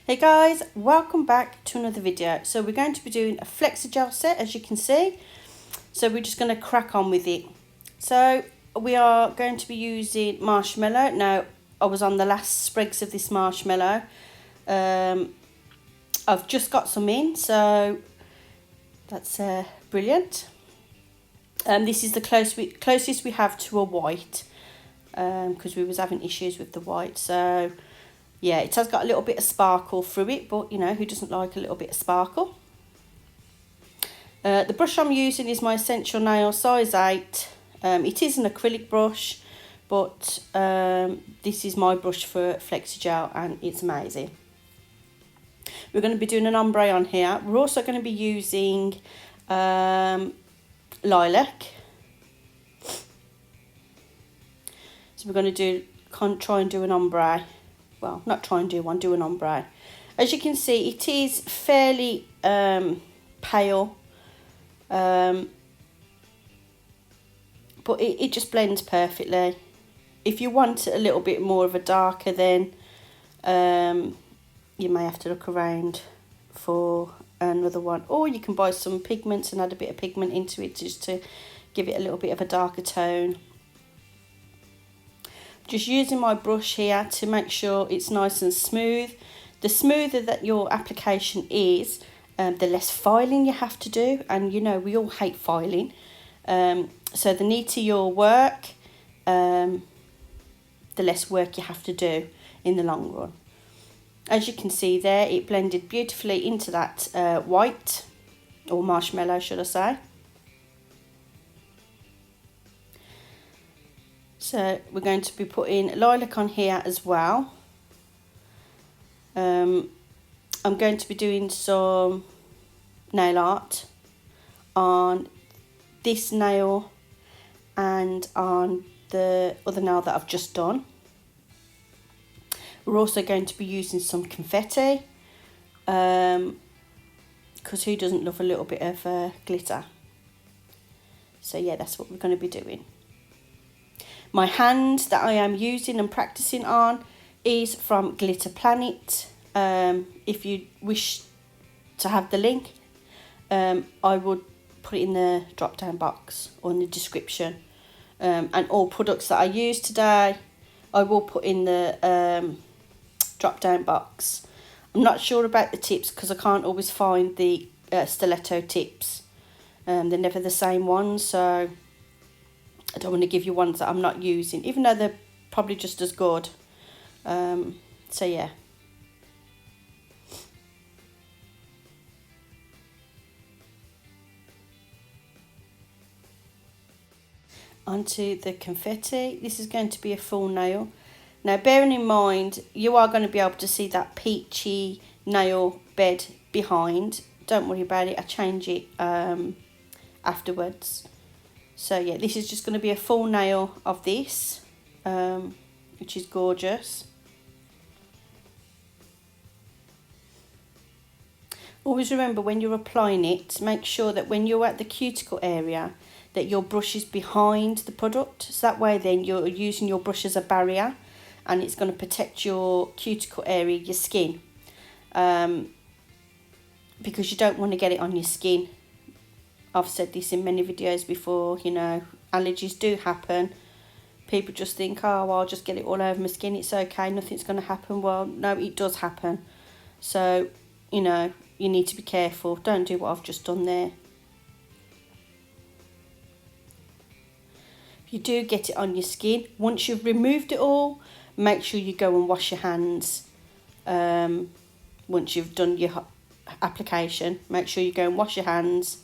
Hey guys, welcome back to another video. So we're going to be doing a Flexigel set, as you can see. So we're just going to crack on with it. So we are going to be using marshmallow. Now, I was on the last sprigs of this marshmallow. I've just got some in, so that's brilliant. This is the closest we have to a white, because we was having issues with the white. So yeah, it has got a little bit of sparkle through it, but you know, who doesn't like a little bit of sparkle? The brush I'm using is my Essential Nail size 8. It is an acrylic brush, but this is my brush for Flexigel and it's amazing. We're going to be doing an ombre on here. We're also going to be using lilac. So we're going to try and do an ombre. Well, not try and do one, do an ombre. As you can see, it is fairly pale, but it just blends perfectly. If you want a little bit more of a darker, then you may have to look around for another one, or you can buy some pigments and add a bit of pigment into it just to give it a little bit of a darker tone. Just using my brush here to make sure it's nice and smooth. The smoother that your application is, the less filing you have to do. And you know, we all hate filing. So the neater your work, the less work you have to do in the long run. As you can see there, it blended beautifully into that white, or marshmallow should I say. So we're going to be putting lilac on here as well. I'm going to be doing some nail art on this nail and on the other nail that I've just done. We're also going to be using some confetti, because who doesn't love a little bit of glitter? So yeah, that's what we're going to be doing. My hand that I am using and practicing on is from Glitterplanet. If you wish to have the link, I would put it in the drop down box or in the description. And all products that I use today, I will put in the drop down box. I'm not sure about the tips because I can't always find the stiletto tips. They're never the same ones, so I don't want to give you ones that I'm not using, even though they're probably just as good. So yeah. Onto the confetti. This is going to be a full nail. Now, bearing in mind, you are going to be able to see that peachy nail bed behind. Don't worry about it. I change it afterwards. So yeah, this is just going to be a full nail of this, which is gorgeous. Always remember when you're applying it, make sure that when you're at the cuticle area, that your brush is behind the product. So that way then you're using your brush as a barrier and it's going to protect your cuticle area, your skin. Because you don't want to get it on your skin. I've said this in many videos before, you know, allergies do happen. People just think, oh, well, I'll just get it all over my skin, it's okay, nothing's going to happen. Well, no, it does happen. So, you know, you need to be careful. Don't do what I've just done there. If you do get it on your skin, once you've removed it all, make sure you go and wash your hands. Once you've done your application, make sure you go and wash your hands.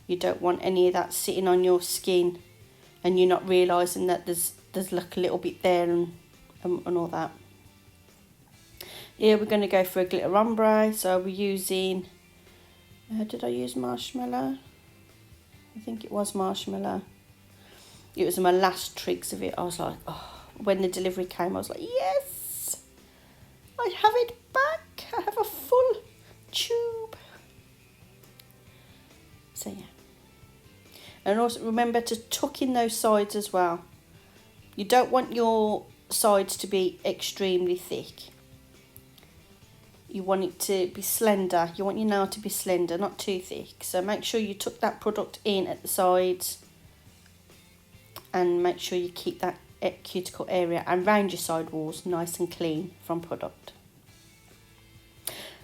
You don't want any of that sitting on your skin and you're not realising that there's like a little bit there and all that. Here we're going to go for a glitter ombre. So we're using, did I use marshmallow? I think it was marshmallow. It was my last trigs of it. I was like, oh, when the delivery came, I was like, yes, I have it back. I have a full tube. So yeah. And also remember to tuck in those sides as well. You don't want your sides to be extremely thick. you want it to be slender. You want your nail to be slender, not too thick. So make sure you tuck that product in at the sides, and make sure you keep that cuticle area and round your side walls nice and clean from product.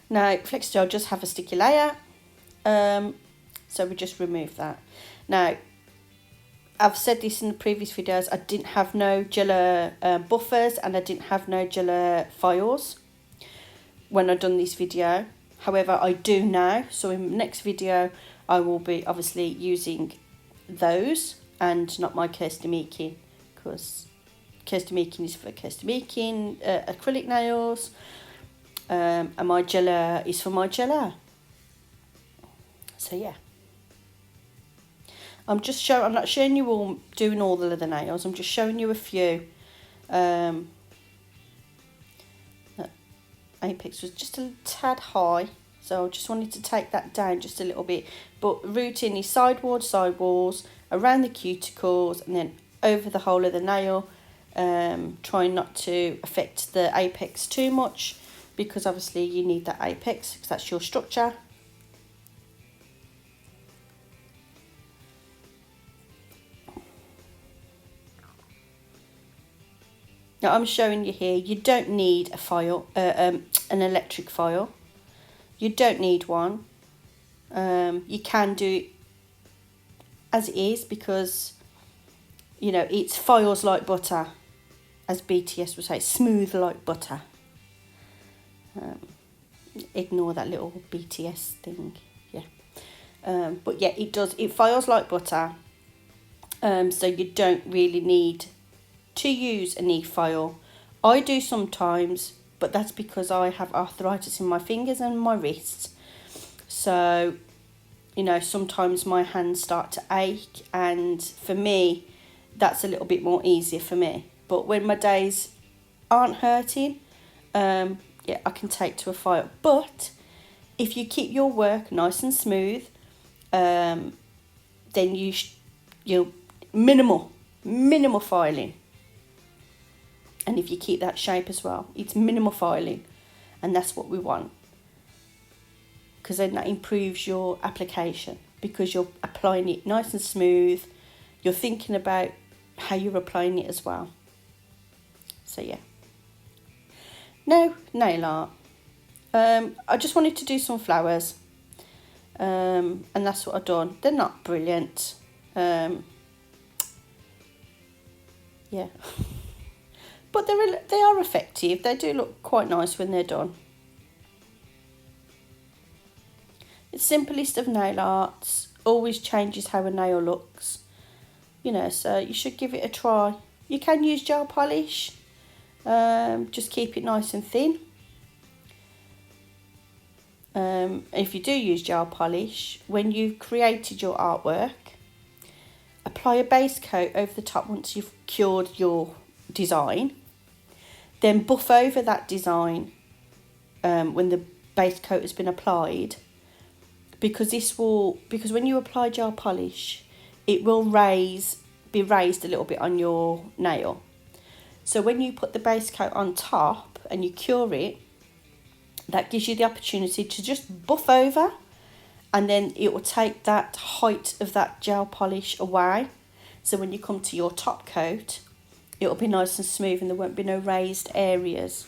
Now, Flexigel just have a sticky layer, so we just remove that. Now, I've said this in the previous videos, I didn't have no gel buffers and I didn't have no gel files when I done this video. However, I do now, so in the next video I will be obviously using those and not my Kirsty meakin, because Kirsty meakin is for Kirsty meakin acrylic nails, and my gel is for my gel. So yeah, I'm not showing you all doing all the leather nails. I'm just showing you a few. Apex was just a tad high, so I just wanted to take that down just a little bit. But routing is side walls, around the cuticles, and then over the whole of the nail. Trying not to affect the apex too much, because obviously you need that apex because that's your structure. Now I'm showing you here, you don't need a file, an electric file. You don't need one. You can do it as it is, because, you know, it's files like butter, as BTS would say, smooth like butter. Ignore that little BTS thing, yeah. But yeah, it files like butter. So you don't really need to use a knee file. I do sometimes, but that's because I have arthritis in my fingers and my wrists. So, you know, sometimes my hands start to ache, and for me, that's a little bit more easier for me. But when my days aren't hurting, yeah, I can take to a file. But if you keep your work nice and smooth, then you'll minimal filing. And if you keep that shape as well, it's minimal filing, and that's what we want, because then that improves your application, because you're applying it nice and smooth. You're thinking about how you're applying it as well. So yeah. Now, nail art. I just wanted to do some flowers, and that's what I've done. They're not brilliant. Yeah. But they are effective. They do look quite nice when they're done. It's simplest of nail arts. Always changes how a nail looks. You know, so you should give it a try. You can use gel polish. Just keep it nice and thin. If you do use gel polish, when you've created your artwork, apply a base coat over the top once you've cured your design. Then buff over that design when the base coat has been applied, because when you apply gel polish, it will be raised a little bit on your nail. So when you put the base coat on top and you cure it, that gives you the opportunity to just buff over, and then it will take that height of that gel polish away. So when you come to your top coat, it'll be nice and smooth and there won't be no raised areas.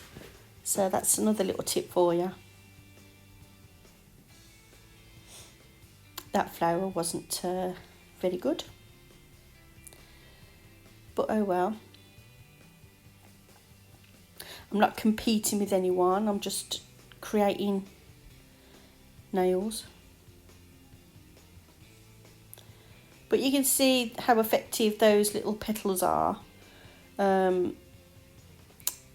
So that's another little tip for you. That flower wasn't very good, but oh well. I'm not competing with anyone, I'm just creating nails. But you can see how effective those little petals are. And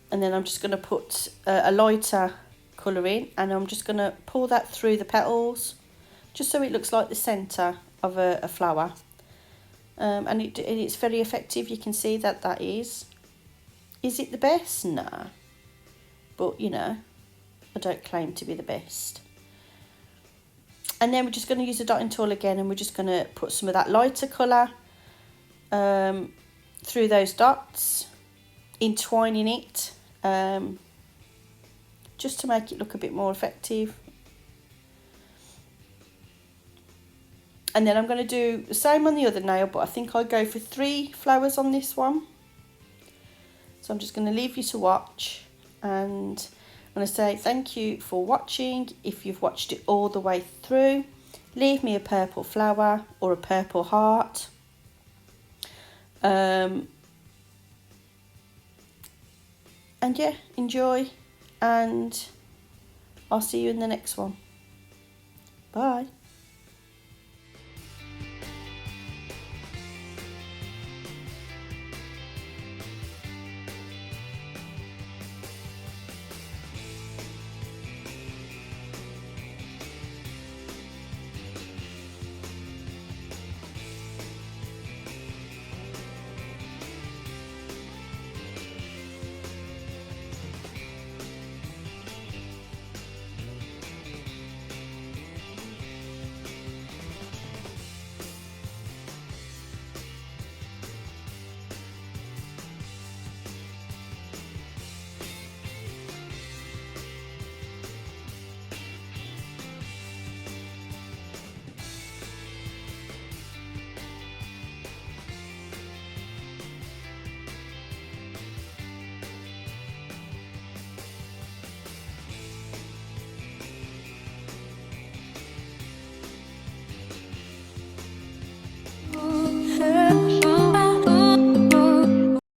then I'm just going to put a lighter colour in, and I'm just going to pour that through the petals, just so it looks like the centre of a flower. And it's very effective. You can see that is. Is it the best? No. But, you know, I don't claim to be the best. And then we're just going to use a dotting tool again, and we're just going to put some of that lighter colour through those dots, entwining it, just to make it look a bit more effective. And then I'm going to do the same on the other nail, but I think I'll go for 3 flowers on this one. So I'm just going to leave you to watch, and I'm going to say thank you for watching. If you've watched it all the way through, leave me a purple flower or a purple heart. And yeah, enjoy, and I'll see you in the next one. Bye.